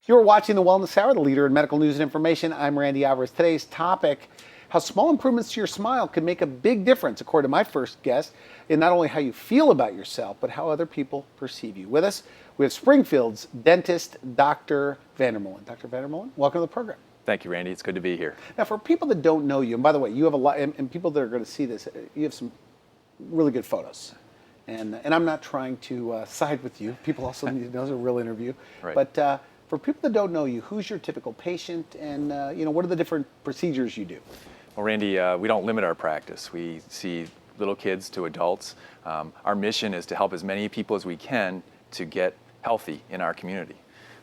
You're watching The Wellness Hour, the leader in medical news and information. I'm Randy Alvarez. Today's topic, how small improvements to your smile can make a big difference, according to my first guest, in not only how you feel about yourself, but how other people perceive you. With us, we have Springfield's dentist, Dr. VanderMolen. Dr. VanderMolen, welcome to the program. Thank you, Randy. It's good to be here. Now, for people that don't know you, and by the way, you have a lot, and people that are going to see this, you have some really good photos. And I'm not trying to side with you. People also need to know it's a real interview. Right. But for people that don't know you, who's your typical patient, and what are the different procedures you do? Well, Randy, we don't limit our practice. We see little kids to adults. Our mission is to help as many people as we can to get healthy in our community.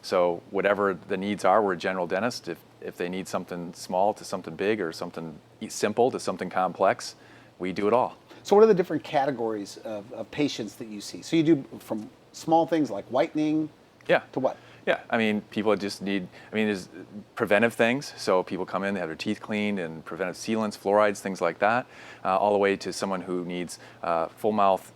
So whatever the needs are, we're a general dentist. If they need something small to something big, or something simple to something complex, we do it all. So what are the different categories of patients that you see? So you do from small things like whitening to what? Yeah, I mean, people just need, there's preventive things. So people come in, they have their teeth cleaned, and preventive sealants, fluorides, things like that, all the way to someone who needs full mouth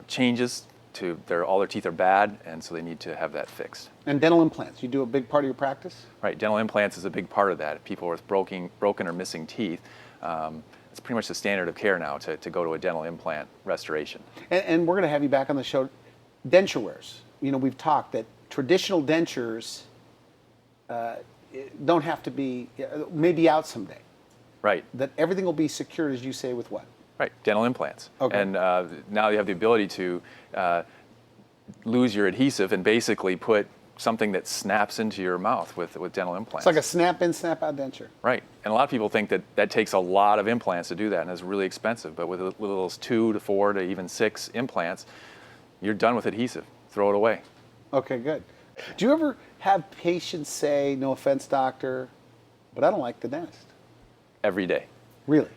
changes to all their teeth are bad, and so they need to have that fixed. And dental implants, you do a big part of your practice? Right, dental implants is a big part of that. People with broken or missing teeth, it's pretty much the standard of care now to go to a dental implant restoration. And we're going to have you back on the show. Denture wears. We've talked that traditional dentures don't have to be, maybe out someday. Right. That everything will be secured, as you say, with what? Right, dental implants. Okay. And now you have the ability to lose your adhesive and basically put something that snaps into your mouth with dental implants. It's like a snap-in, snap-out denture. Right, and a lot of people think that takes a lot of implants to do that, and it's really expensive. But with those 2 to 4 to even 6 implants, you're done with adhesive. Throw it away. Okay, good. Do you ever have patients say, no offense, doctor, but I don't like the dentist? Every day. Really?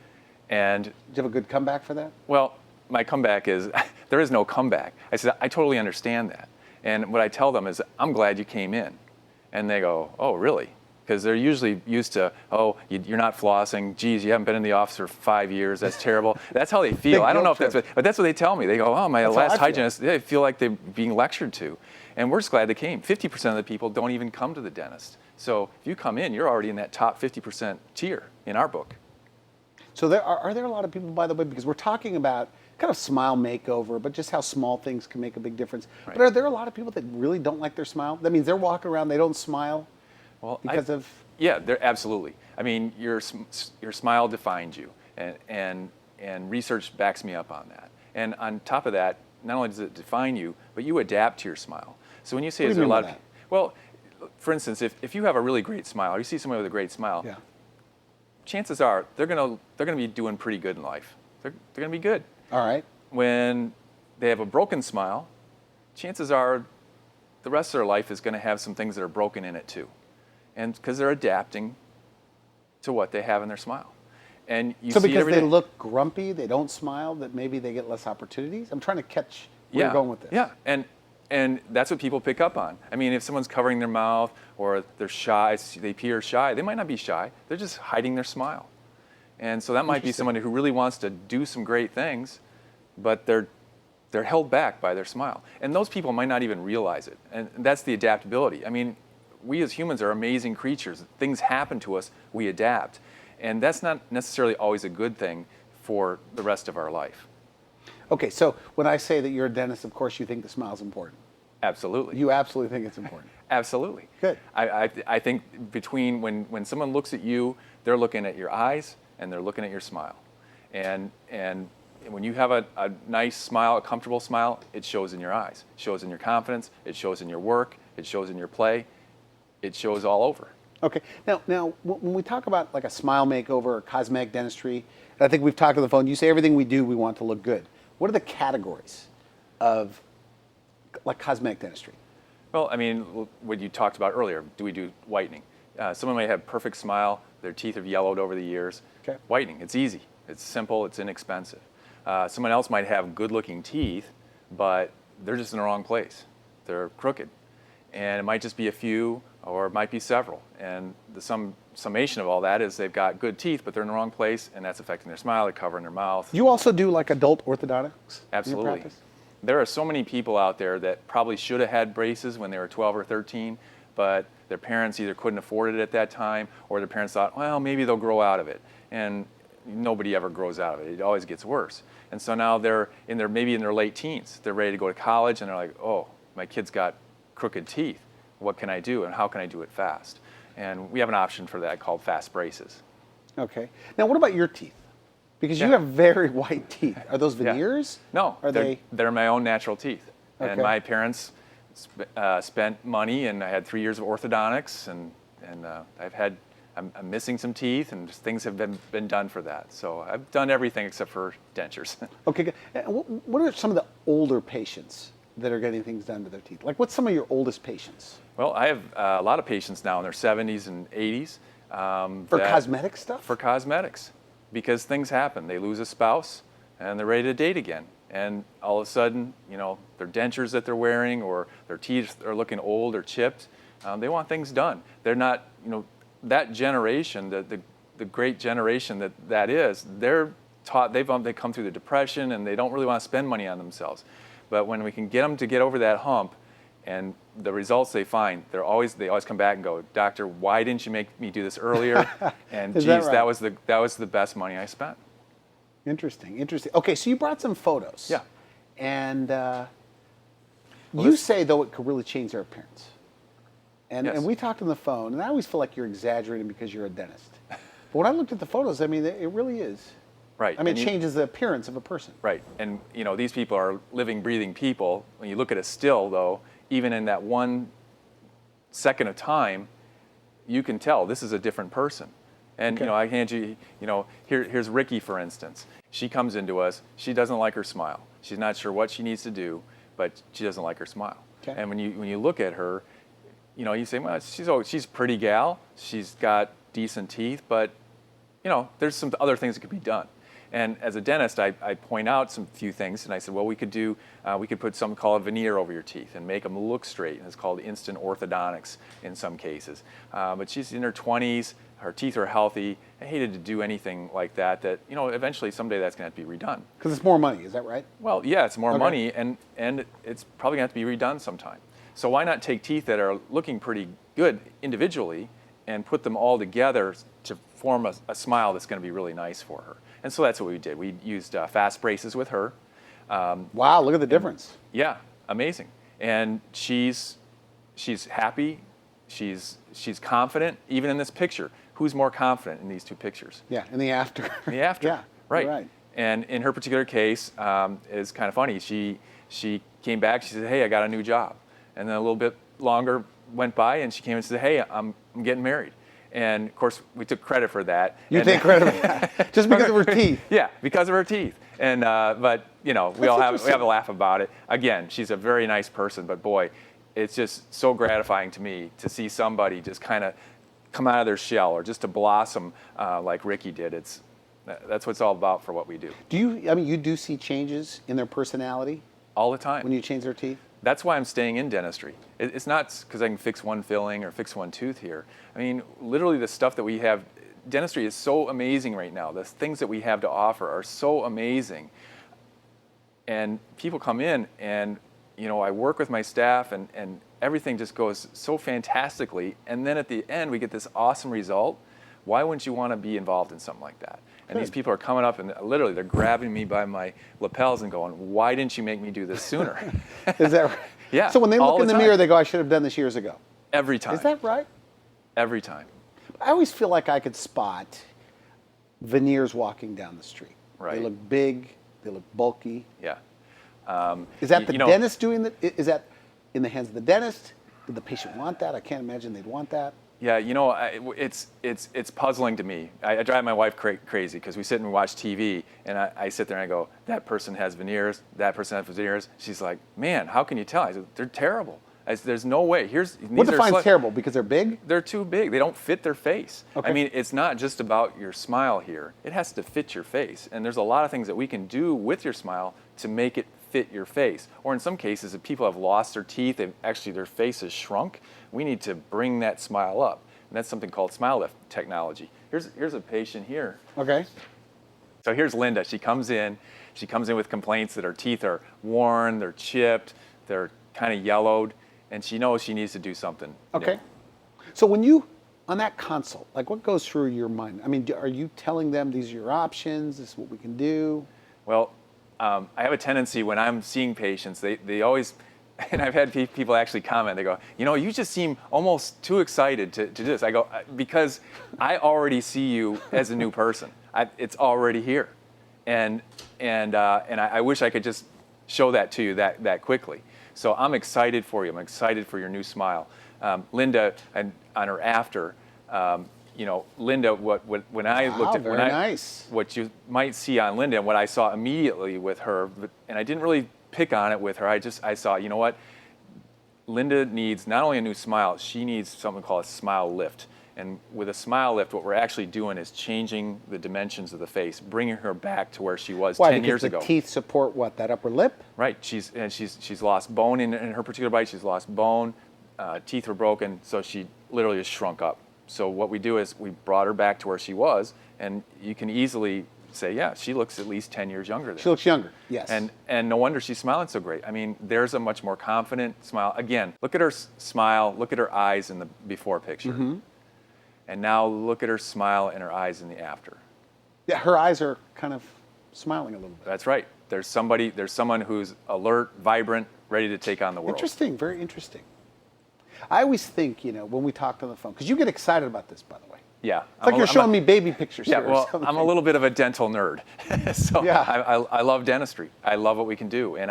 And do you have a good comeback for that? Well, my comeback is, there is no comeback. I said, I totally understand that. And what I tell them is, I'm glad you came in. And they go, oh, really? Because they're usually used to, oh, you're not flossing. Geez, you haven't been in the office for 5 years. That's terrible. That's how they feel. I don't know if that's but that's what they tell me. They go, oh, my last hygienist, they feel like they're being lectured to. And we're just glad they came. 50% of the people don't even come to the dentist. So if you come in, you're already in that top 50% tier in our book. So are there a lot of people, by the way, because we're talking about kind of smile makeover, but just how small things can make a big difference. Right. But are there a lot of people that really don't like their smile? That means they're walking around, they don't smile because of... Yeah, they're absolutely. I mean, your smile defines you, and research backs me up on that. And on top of that, not only does it define you, but you adapt to your smile. So when you say, is there a lot of... Well, for instance, if you have a really great smile, or you see somebody with a great smile, chances are they're gonna be doing pretty good in life. They're gonna be good. All right. When they have a broken smile, chances are the rest of their life is going to have some things that are broken in it too, and because they're adapting to what they have in their smile. And you so see because they look grumpy, they don't smile, that maybe they get less opportunities. I'm trying to catch where you're going with this. Yeah, and that's what people pick up on. I mean, if someone's covering their mouth or they're shy, they appear shy, they might not be shy. They're just hiding their smile. And so that might be someone who really wants to do some great things, but they're held back by their smile. And those people might not even realize it. And that's the adaptability. I mean, we as humans are amazing creatures. Things happen to us, we adapt. And that's not necessarily always a good thing for the rest of our life. Okay, so when I say that you're a dentist, of course you think the smile is important. Absolutely. You absolutely think it's important. Absolutely. Good. I think between when someone looks at you, they're looking at your eyes and they're looking at your smile. And when you have a nice smile, a comfortable smile, it shows in your eyes. It shows in your confidence. It shows in your work. It shows in your play. It shows all over. Okay. Now, when we talk about like a smile makeover or cosmetic dentistry, and I think we've talked on the phone, you say everything we do, we want to look good. What are the categories of like cosmetic dentistry? Well, I mean, what you talked about earlier, do we do whitening? Someone might have perfect smile, their teeth have yellowed over the years. Okay. Whitening, it's easy, it's simple, it's inexpensive. Someone else might have good-looking teeth, but they're just in the wrong place. They're crooked. And it might just be a few, or it might be several. And the summation of all that is they've got good teeth, but they're in the wrong place, and that's affecting their smile, they're covering their mouth. You also do like adult orthodontics? Absolutely. In your practice? There are so many people out there that probably should have had braces when they were 12 or 13, but their parents either couldn't afford it at that time, or their parents thought, well, maybe they'll grow out of it. And nobody ever grows out of it. It always gets worse. And so now they're maybe in their late teens. They're ready to go to college, and they're like, oh, my kid's got crooked teeth. What can I do, and how can I do it fast? And we have an option for that called fast braces. Okay. Now, what about your teeth? Because you Yeah. have very white teeth. Are those Yeah. veneers? No, Are they're my own natural teeth. Okay. And my parents spent money, and I had 3 years of orthodontics, and I'm missing some teeth, and just things have been done for that. So I've done everything except for dentures. Okay. Good. What are some of the older patients that are getting things done to their teeth? Like, what's some of your oldest patients? Well, I have a lot of patients now in their 70s and 80s. For cosmetic stuff? For cosmetics, because things happen. They lose a spouse, and they're ready to date again. And all of a sudden, their dentures that they're wearing or their teeth are looking old or chipped. They want things done. They're not, that generation, the great generation that is, they're taught, they come through the Depression, and they don't really want to spend money on themselves. But when we can get them to get over that hump, and the results they find, they always come back and go, doctor, why didn't you make me do this earlier? And geez, that was the best money I spent. Interesting. Okay, so you brought some photos. Yeah. And you say, though, it could really change their appearance. And, Yes. and we talked on the phone, and I always feel like you're exaggerating because you're a dentist. But when I looked at the photos, I mean, it really is. Right. I mean, it changes the appearance of a person. Right. And these people are living, breathing people. When you look at a still, though, even in that 1 second of time, you can tell this is a different person. And Okay. I hand you, here's Ricky, for instance. She comes into us. She doesn't like her smile. She's not sure what she needs to do, but she doesn't like her smile. Okay. And when you look at her, you say, well, she's a pretty gal. She's got decent teeth, but there's some other things that could be done. And as a dentist, I point out some few things, and I said, well, we could put something called a veneer over your teeth and make them look straight, and it's called instant orthodontics in some cases. But she's in her 20s, her teeth are healthy. I hated to do anything like that, eventually someday that's going to have to be redone. Because it's more money, is that right? Well, yeah, it's more Okay. money, and it's probably going to have to be redone sometime. So why not take teeth that are looking pretty good individually and put them all together to form a smile that's going to be really nice for her? And so that's what we did. We used fast braces with her. Wow, look at the difference. Yeah, amazing. And she's happy. She's confident. Even in this picture, who's more confident in these two pictures? Yeah, in the after. In the after. Yeah, right. you're right. And in her particular case, it's kind of funny. She came back. She said, "Hey, I got a new job." And then a little bit longer went by, and she came and said, "Hey, I'm getting married." And of course, we took credit for that. You take credit for that, just because of her teeth. Yeah, because of her teeth. And but we all have a laugh about it. Again, she's a very nice person, but boy, it's just so gratifying to me to see somebody just kind of come out of their shell, or just to blossom like Ricky did. That's what it's all about for what we do. You do see changes in their personality All the time. when you change their teeth? That's why I'm staying in dentistry. It's not because I can fix one filling or fix one tooth here. I mean, literally the stuff that we have, dentistry is so amazing right now. The things that we have to offer are so amazing. And people come in, and I work with my staff, and everything just goes so fantastically. And then at the end, we get this awesome result. Why wouldn't you want to be involved in something like that? And these people are coming up, and literally they're grabbing me by my lapels and going, "Why didn't you make me do this sooner?" Is that right? Yeah. So when they look all in the time. mirror, they go, "I should have done this years ago." Every time. Is that right? Every time. I always feel like I could spot veneers walking down the street. Right. They look big. They look bulky. Yeah. Is that the dentist doing that? Is that in the hands of the dentist? Did the patient want that? I can't imagine they'd want that. Yeah, it's puzzling to me. I drive my wife crazy because we sit and watch TV, and I sit there and I go, that person has veneers, that person has veneers. She's like, man, how can you tell? I said, they're terrible. There's no way. What defines terrible? Because they're big? They're too big. They don't fit their face. Okay. I mean, it's not just about your smile here. It has to fit your face. And there's a lot of things that we can do with your smile to make it fit your face. Or in some cases, if people have lost their teeth, their face has shrunk, we need to bring that smile up. And that's something called smile lift technology. Here's a patient here. Okay. So here's Linda. She comes in with complaints that her teeth are worn, they're chipped, they're kind of yellowed, and she knows she needs to do something. Okay. So when you, on that consult, like what goes through your mind? I mean, are you telling them these are your options, this is what we can do? Well, I have a tendency when I'm seeing patients, they always, and I've had people actually comment, they go, you just seem almost too excited to do this. I go, because I already see you as a new person. It's already here. And I wish I could just show that to you that quickly. So I'm excited for you. I'm excited for your new smile. Linda, and on her after, Linda, when I looked at very nice. what you might see on Linda, and what I saw immediately with her, and I didn't really pick on it with her. I saw, you know what? Linda needs not only a new smile, she needs something called a smile lift. And with a smile lift, what we're actually doing is changing the dimensions of the face, bringing her back to where she was 10 years ago. Because the teeth support what? That upper lip? Right. She's lost bone in her particular bite. She's lost bone. Teeth were broken, so she literally just shrunk up. So what we do is we brought her back to where she was, and you can easily say, yeah, she looks at least 10 years younger. She looks younger, yes. And no wonder she's smiling so great. I mean, there's a much more confident smile. Again, look at her smile, look at her eyes in the before picture. Mm-hmm. And now look at her smile and her eyes in the after. Yeah, her eyes are kind of smiling a little bit. That's right. There's someone who's alert, vibrant, ready to take on the world. Interesting, very interesting. I always think, when we talked on the phone, because you get excited about this, by the way. Yeah. It's like you're showing me baby pictures yeah, here. Well, I'm a little bit of a dental nerd. So yeah. I love dentistry. I love what we can do. And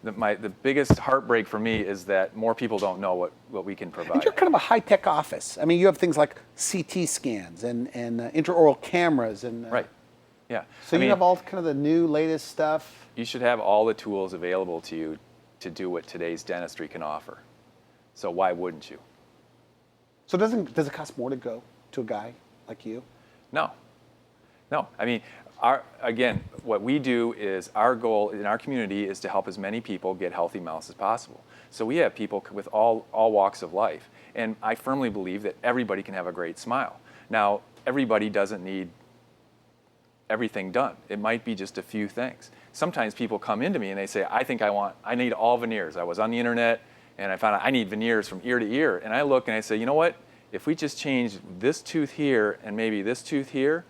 the biggest heartbreak for me is that more people don't know what we can provide. And you're kind of a high-tech office. I mean, you have things like CT scans and intraoral cameras. And right. Yeah. So you have all kind of the new, latest stuff. You should have all the tools available to you to do what today's dentistry can offer. So why wouldn't you? So does it cost more to go to a guy like you? No. I mean, what we do is our goal in our community is to help as many people get healthy mouths as possible. So we have people with all walks of life. And I firmly believe that everybody can have a great smile. Now, everybody doesn't need everything done. It might be just a few things. Sometimes people come into me and they say, I need all veneers. I was on the internet and I found out I need veneers from ear to ear. And I look and I say, you know what? If we just change this tooth here and maybe this tooth here,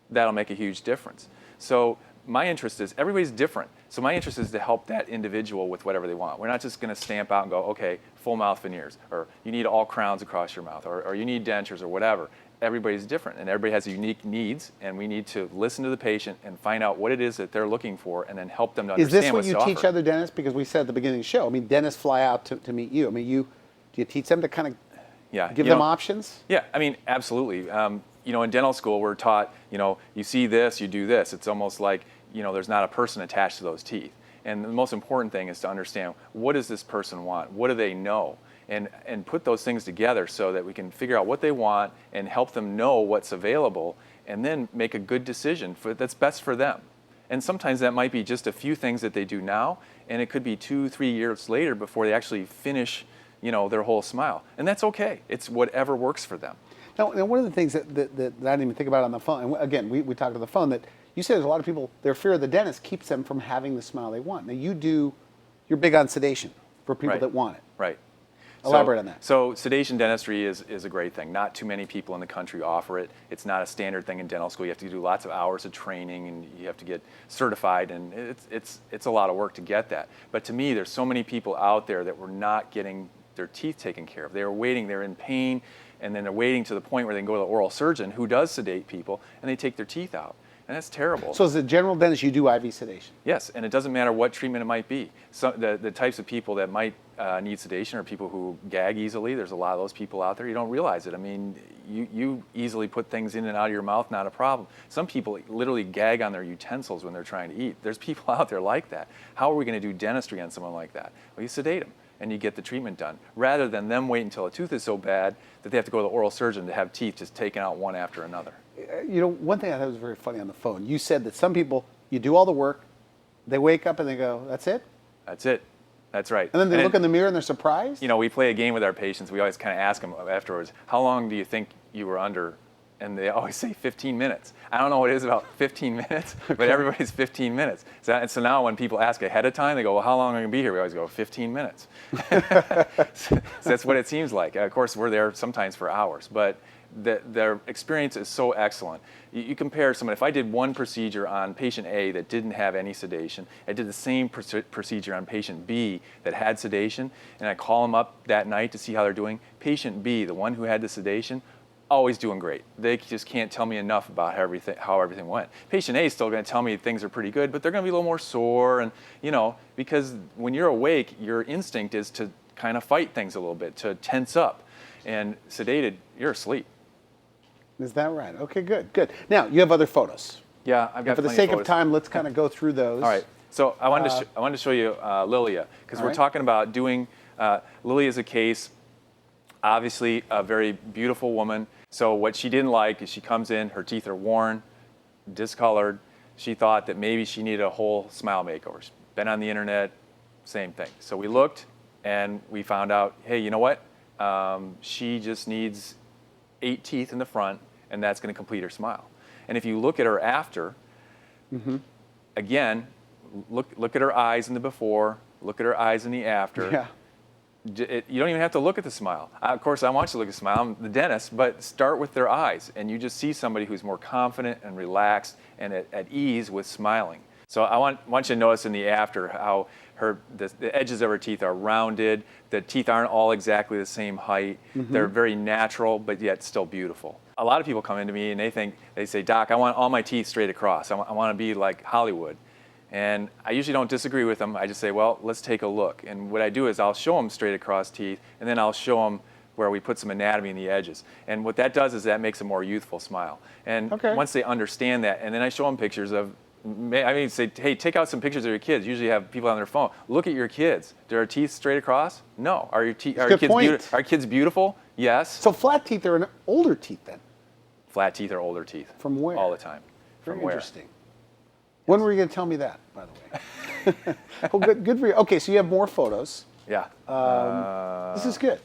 that'll make a huge difference. So my interest is, everybody's different. So my interest is to help that individual with whatever they want. We're not just going to stamp out and go, okay, full mouth veneers, or you need all crowns across your mouth, or you need dentures or whatever. Everybody's different and everybody has unique needs, and we need to listen to the patient and find out what it is that they're looking for and then help them to understand what's to offer. Is this what you teach other dentists? Because we said at the beginning of the show, I mean, dentists fly out to meet you. I mean, do you teach them to kind of give them options? Yeah, I mean, absolutely. In dental school, we're taught, you see this, you do this. It's almost like, there's not a person attached to those teeth. And the most important thing is to understand, what does this person want? What do they know? And put those things together so that we can figure out what they want and help them know what's available, and then make a good decision that's best for them. And sometimes that might be just a few things that they do now, and it could be 2-3 years later before they actually finish their whole smile. And that's okay. It's whatever works for them. Now, one of the things that I didn't even think about on the phone, and again, we talked on the phone, that you said there's a lot of people, their fear of the dentist keeps them from having the smile they want. Now, you're big on sedation for people that want it. Right. Elaborate on that. So sedation dentistry is a great thing. Not too many people in the country offer it. It's not a standard thing in dental school. You have to do lots of hours of training, and you have to get certified, and it's a lot of work to get that. But to me, there's so many people out there that were not getting their teeth taken care of. They were waiting, they're in pain, and then they're waiting to the point where they can go to the oral surgeon who does sedate people, and they take their teeth out. And that's terrible. So as a general dentist, you do IV sedation? Yes, and it doesn't matter what treatment it might be. So the types of people that might need sedation are people who gag easily. There's a lot of those people out there. You don't realize it. I mean, you easily put things in and out of your mouth, not a problem. Some people literally gag on their utensils when they're trying to eat. There's people out there like that. How are we going to do dentistry on someone like that? Well, you sedate them, and you get the treatment done, rather than them wait until a tooth is so bad that they have to go to the oral surgeon to have teeth just taken out one after another. One thing I thought was very funny on the phone, you said that some people, you do all the work, they wake up and they go, that's it? That's it. That's right. And then they look in the mirror and they're surprised? We play a game with our patients. We always kind of ask them afterwards, how long do you think you were under and they always say 15 minutes. I don't know what it is about 15 minutes, but everybody's 15 minutes. So now when people ask ahead of time, they go, well, how long are you going to be here? We always go, 15 minutes. So that's what it seems like. Of course, we're there sometimes for hours, but their experience is so excellent. You compare someone, if I did one procedure on patient A that didn't have any sedation, I did the same procedure on patient B that had sedation, and I call them up that night to see how they're doing. Patient B, the one who had the sedation, always doing great. They just can't tell me enough about how everything went. Patient A is still going to tell me things are pretty good, but they're going to be a little more sore, and because when you're awake, your instinct is to kind of fight things a little bit, to tense up. And sedated, you're asleep. Is that right? Okay, good. Now, you have other photos. Yeah, I've got. And for the sake of time, let's kind of go through those. All right. So I wanted to show you Lilia, because we're talking about doing. Lilia is a case, obviously a very beautiful woman. So what she didn't like is she comes in, her teeth are worn, discolored. She thought that maybe she needed a whole smile makeover. She's been on the internet, same thing. So we looked and we found out, hey, you know what? She just needs 8 teeth in the front, and that's going to complete her smile. And if you look at her after, again, look at her eyes in the before, look at her eyes in the after. Yeah. You don't even have to look at the smile. Of course, I want you to look at the smile. I'm the dentist, but start with their eyes, and you just see somebody who's more confident and relaxed and at ease with smiling. So I want you to notice in the after how the edges of her teeth are rounded. The teeth aren't all exactly the same height. They're very natural, but yet still beautiful. A lot of people come into me and they say, Doc, I want all my teeth straight across. I want to be like Hollywood. And I usually don't disagree with them. I just say, well, let's take a look. And what I do is I'll show them straight across teeth, and then I'll show them where we put some anatomy in the edges. And what that does is that makes a more youthful smile. And once they understand that, and then I show them pictures of, say, hey, take out some pictures of your kids. Usually you have people on their phone. Look at your kids. Do our teeth straight across? No. Are your kids beautiful? Yes. So flat teeth are older teeth then? Flat teeth are older teeth. From where? All the time. Very interesting. When were you going to tell me that, by the way? Well, good for you. Okay, so you have more photos. Yeah. This is good.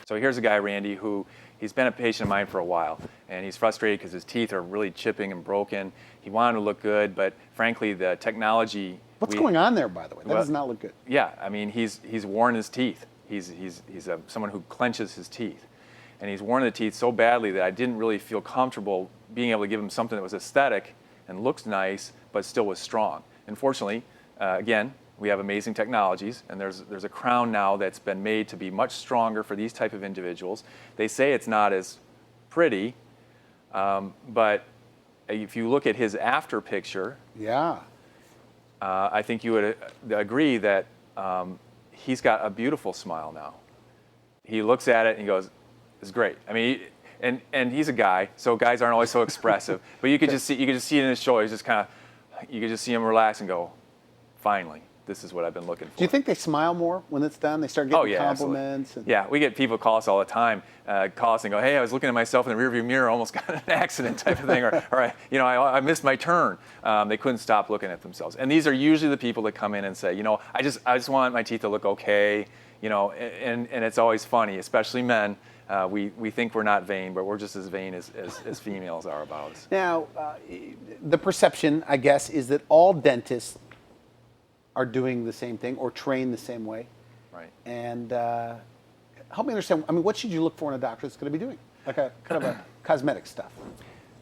So here's a guy, Randy, who he's been a patient of mine for a while, and he's frustrated because his teeth are really chipping and broken. He wanted to look good, but frankly, the technology. What's going on there, by the way? That does not look good. Yeah, I mean, he's worn his teeth. He's someone who clenches his teeth, and he's worn the teeth so badly that I didn't really feel comfortable being able to give him something that was aesthetic and looks nice, but still was strong. Unfortunately, again, we have amazing technologies, and there's a crown now that's been made to be much stronger for these type of individuals. They say it's not as pretty, but if you look at his after picture, I think you would agree that he's got a beautiful smile now. He looks at it and he goes, "It's great." I mean, and he's a guy, so guys aren't always so expressive. But you could just see it in his shoulders. Just kind of, you could just see him relax and go, "Finally, this is what I've been looking for." Do you think they smile more when it's done? They start getting compliments? Yeah, we get people call us all the time, call us and go, "Hey, I was looking at myself in the rearview mirror, almost got in an accident," type of thing, or I missed my turn. They couldn't stop looking at themselves. And these are usually the people that come in and say, I just want my teeth to look okay, and it's always funny, especially men. We think we're not vain, but we're just as vain as females are about us. Now, the perception, I guess, is that all dentists are doing the same thing or train the same way. Right. And help me understand, what should you look for in a doctor that's going to be doing? Like a kind of a cosmetic stuff.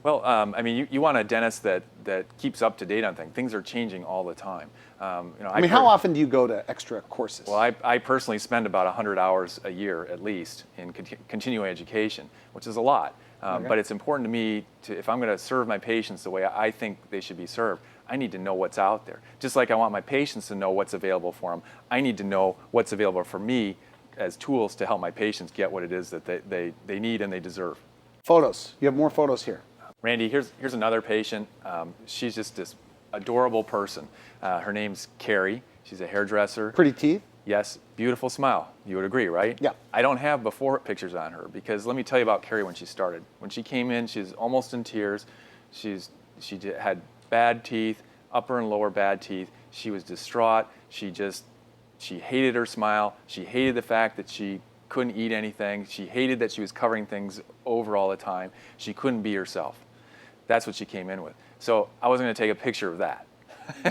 Well, you want a dentist that keeps up to date on things. Things are changing all the time. How often do you go to extra courses? Well, I personally spend about 100 hours a year at least in continuing education, which is a lot. But it's important to me if I'm going to serve my patients the way I think they should be served, I need to know what's out there. Just like I want my patients to know what's available for them, I need to know what's available for me as tools to help my patients get what it is that they need and they deserve. Photos. You have more photos here. Randy, here's another patient. She's just this adorable person. Her name's Carrie. She's a hairdresser. Pretty teeth? Yes, beautiful smile. You would agree, right? Yeah. I don't have before pictures on her because let me tell you about Carrie when she started. When she came in, she's almost in tears. She had bad teeth, upper and lower bad teeth. She was distraught. She hated her smile. She hated the fact that she couldn't eat anything. She hated that she was covering things over all the time. She couldn't be herself. That's what she came in with. So I wasn't going to take a picture of that.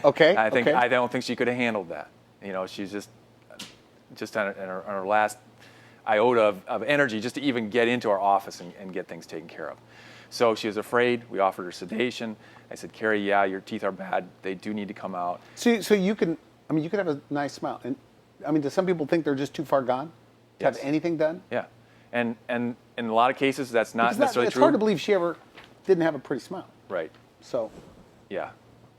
Okay. I don't think she could have handled that. She's just on her last iota of energy just to even get into our office and get things taken care of. So she was afraid. We offered her sedation. I said, Carrie, yeah, your teeth are bad. They do need to come out. So you can have a nice smile. And do some people think they're just too far gone to have anything done? Yeah. And in a lot of cases, that's not necessarily it's true. It's hard to believe she ever didn't have a pretty smile. Right. So. Yeah.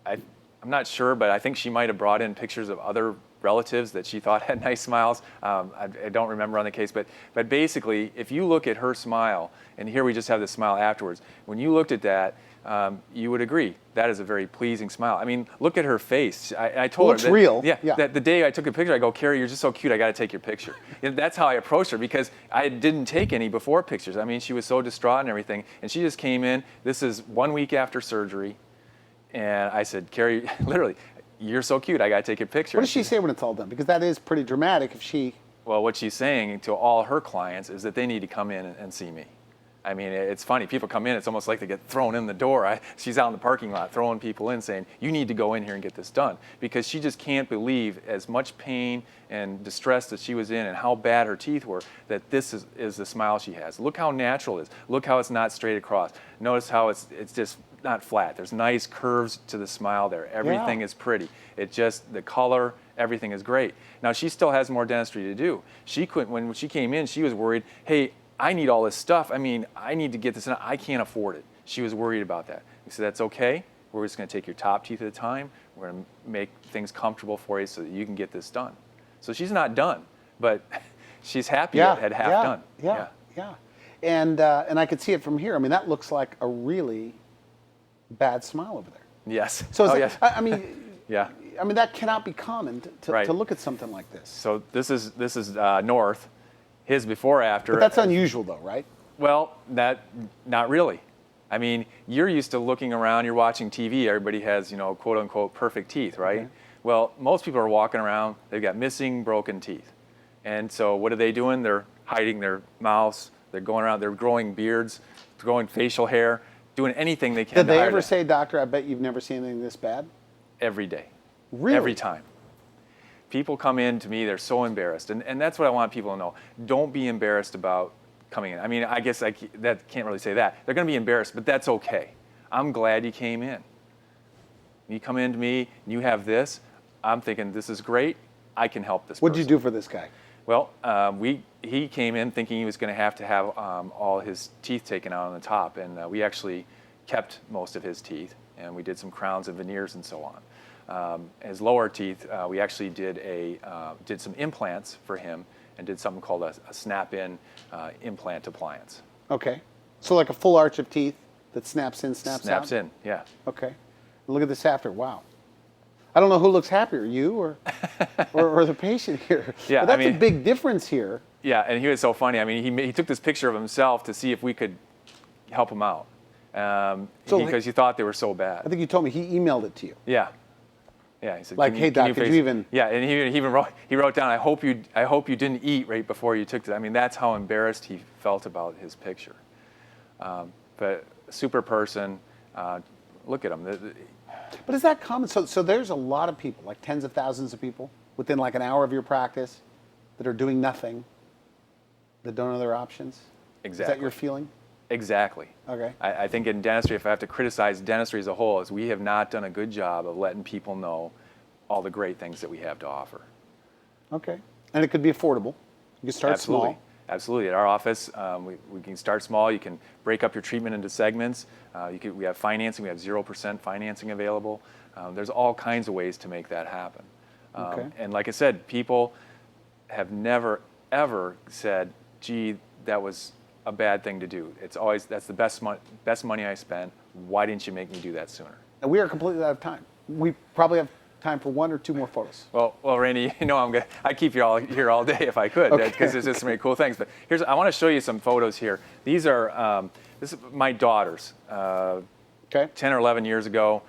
I'm not sure, but I think she might have brought in pictures of other relatives that she thought had nice smiles. I don't remember on the case, but basically, if you look at her smile, and here we just have the smile afterwards, when you looked at that, you would agree that is a very pleasing smile. I mean, look at her face. I told her it's real. Yeah, that the day I took a picture, I go, Carrie, you're just so cute. I got to take your picture. And that's how I approached her because I didn't take any before pictures. I mean, she was so distraught and everything, and she just came in. This is 1 week after surgery, and I said, Carrie, literally, you're so cute. I got to take your picture. What does she say when it's all done? Because that is pretty dramatic. If she. Well, what she's saying to all her clients is that they need to come in and see me. I mean, it's funny. People come in, it's almost like they get thrown in the door. She's out in the parking lot throwing people in saying, you need to go in here and get this done. Because she just can't believe as much pain and distress that she was in and how bad her teeth were, that this is the smile she has. Look how natural it is. Look how it's not straight across. Notice how it's just not flat. There's nice curves to the smile there. Everything is pretty. It just, the color, everything is great. Now, she still has more dentistry to do. She couldn't, when she came in, she was worried, hey, I need all this stuff. I mean, I need to get this in. I can't afford it. She was worried about that. We said, that's okay. We're just going to take your top teeth at a time. We're going to make things comfortable for you so that you can get this done. So she's not done, but she's happy at half done. Yeah. And I could see it from here. I mean, that looks like a really bad smile over there. Yes. So yes. Yeah. I mean, that cannot be common to look at something like this. So this is North. His before after. But that's unusual though, right? Well, not really. I mean, you're used to looking around, you're watching TV, everybody has, quote unquote perfect teeth, right? Okay. Well, most people are walking around, they've got missing, broken teeth. And so what are they doing? They're hiding their mouths, they're going around, they're growing beards, growing facial hair, doing anything they can. Did they ever say, doctor, I bet you've never seen anything this bad? Every day. Really? Every time. People come in to me, they're so embarrassed. And that's what I want people to know. Don't be embarrassed about coming in. I mean, I guess that can't really say that. They're going to be embarrassed, but that's okay. I'm glad you came in. You come in to me, and you have this. I'm thinking, this is great. I can help this person. What did you do for this guy? Well, he came in thinking he was going to have all his teeth taken out on the top. And we actually kept most of his teeth. And we did some crowns and veneers and so on. His lower teeth, we actually did some implants for him and did something called a snap-in implant appliance. Okay. So like a full arch of teeth that snaps in, snaps out? Snaps in, yeah. Okay. Look at this after. Wow. I don't know who looks happier, you or the patient here. Yeah, but that's a big difference here. Yeah, and he was so funny. I mean, he took this picture of himself to see if we could help him out because he thought they were so bad. I think you told me he emailed it to you. Yeah. Yeah, he said, like, hey, doc, could you even? Yeah, and he even wrote down, I hope you didn't eat right before you took it. I mean, that's how embarrassed he felt about his picture. But super person, look at him. But is that common? So there's a lot of people, like tens of thousands of people, within like an hour of your practice, that are doing nothing, that don't know their options. Exactly. Is that your feeling? Exactly. Okay. I think in dentistry, if I have to criticize dentistry as a whole, is we have not done a good job of letting people know all the great things that we have to offer. Okay. And it could be affordable. You can start small. Absolutely. At our office, we can start small. You can break up your treatment into segments. We have financing. We have 0% financing available. There's all kinds of ways to make that happen. Okay. And like I said, people have never, ever said, gee, that was a bad thing to do. It's always, that's the best money I spent. Why didn't you make me do that sooner? And we are completely out of time. We probably have time for one or two more photos. Well, Randy, I keep you all here all day if I could, because there's just so many cool things. But I want to show you some photos here. These are, this is my daughters. 10 or 11 years ago,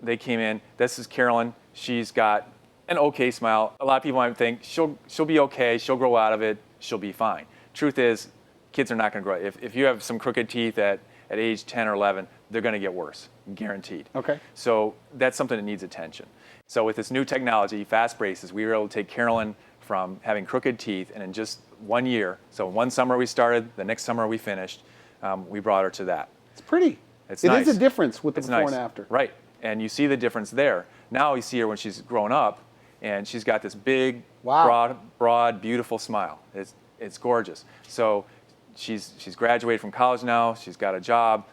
they came in. This is Carolyn. She's got an okay smile. A lot of people might think she'll be okay. She'll grow out of it. she'll be fine. Truth is, kids are not going to grow. If you have some crooked teeth at age 10 or 11, they're going to get worse, guaranteed. Okay. So that's something that needs attention. So with this new technology, fast braces, we were able to take Carolyn from having crooked teeth, and in just 1 year, so one summer we started, the next summer we finished, we brought her to that. It's pretty. It's It nice. is a difference with the It's before nice. and after. Right, and you see the difference there. Now you see her when she's grown up, and she's got this big, Wow. broad, beautiful smile. It's gorgeous. So she's graduated from college now. She's got a job.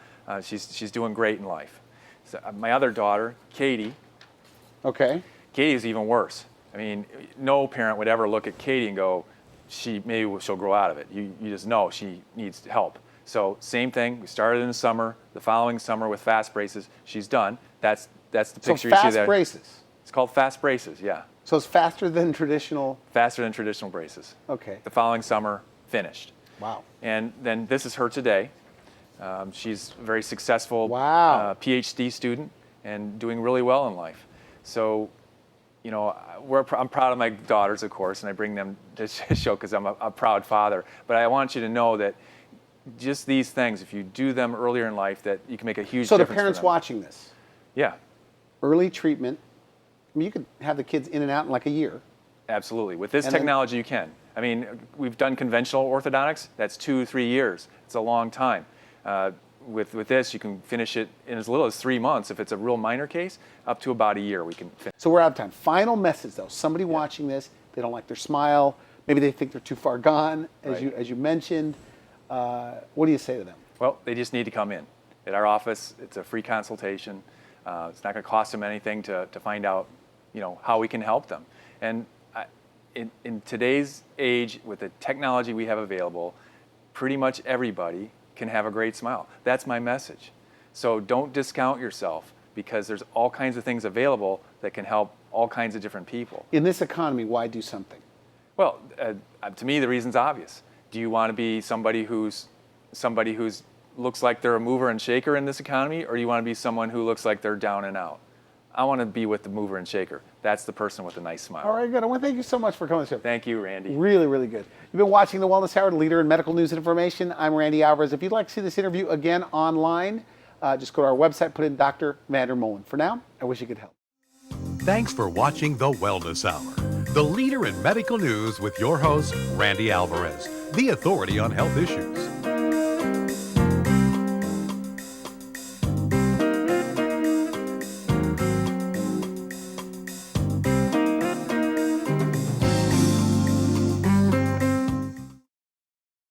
She's doing great in life. So, my other daughter, Katie. Okay. Katie's even worse. I mean, no parent would ever look at Katie and go, maybe she'll grow out of it. You just know she needs help. So same thing. We started in the summer. The following summer with fast braces, she's done. That's the So picture you see fast there. braces. It's called fast braces. Yeah, So it's faster than traditional. faster than traditional braces. Okay. The following summer, finished. Wow. And then this is her today. She's a very successful Wow. PhD student and doing really well in life. So, you know, I'm proud of my daughters, of course, and I bring them to show because I'm a proud father. But I want you to know that just these things, if you do them earlier in life, that you can make a huge So the difference for parents them. watching this, Yeah, early treatment. I mean, you could have the kids in and out in like a year. absolutely. With this And then- technology, you can. I mean, we've done conventional orthodontics. That's 2-3 years. It's a long time. With this, you can finish it in as little as 3 months. If it's a real minor case, up to about a year we can finish. So we're out of time. Final message though. Somebody watching this, they don't like their smile. Maybe they think they're too far gone, as Right. you mentioned. What do you say to them? Well, they just need to come in. At our office, it's a free consultation. It's not going to cost them anything to find out, you know, how we can help them. And in today's age, with the technology we have available, pretty much everybody can have a great smile. That's my message. So don't discount yourself, because there's all kinds of things available that can help all kinds of different people. In this economy, why do something? Well, to me, the reason's obvious. Do you want to be somebody who's looks like they're a mover and shaker in this economy, or do you want to be someone who looks like they're down and out? I want to be with the mover and shaker. That's the person with a nice smile. All right, good. I want to thank you so much for coming to the show. Thank you, Randy. Really, really good. You've been watching The Wellness Hour, the leader in medical news and information. I'm Randy Alvarez. If you'd like to see this interview again online, just go to our website, put in Dr. VanderMolen. For now, I wish you could help. Thanks for watching The Wellness Hour, the leader in medical news with your host, Randy Alvarez, the authority on health issues.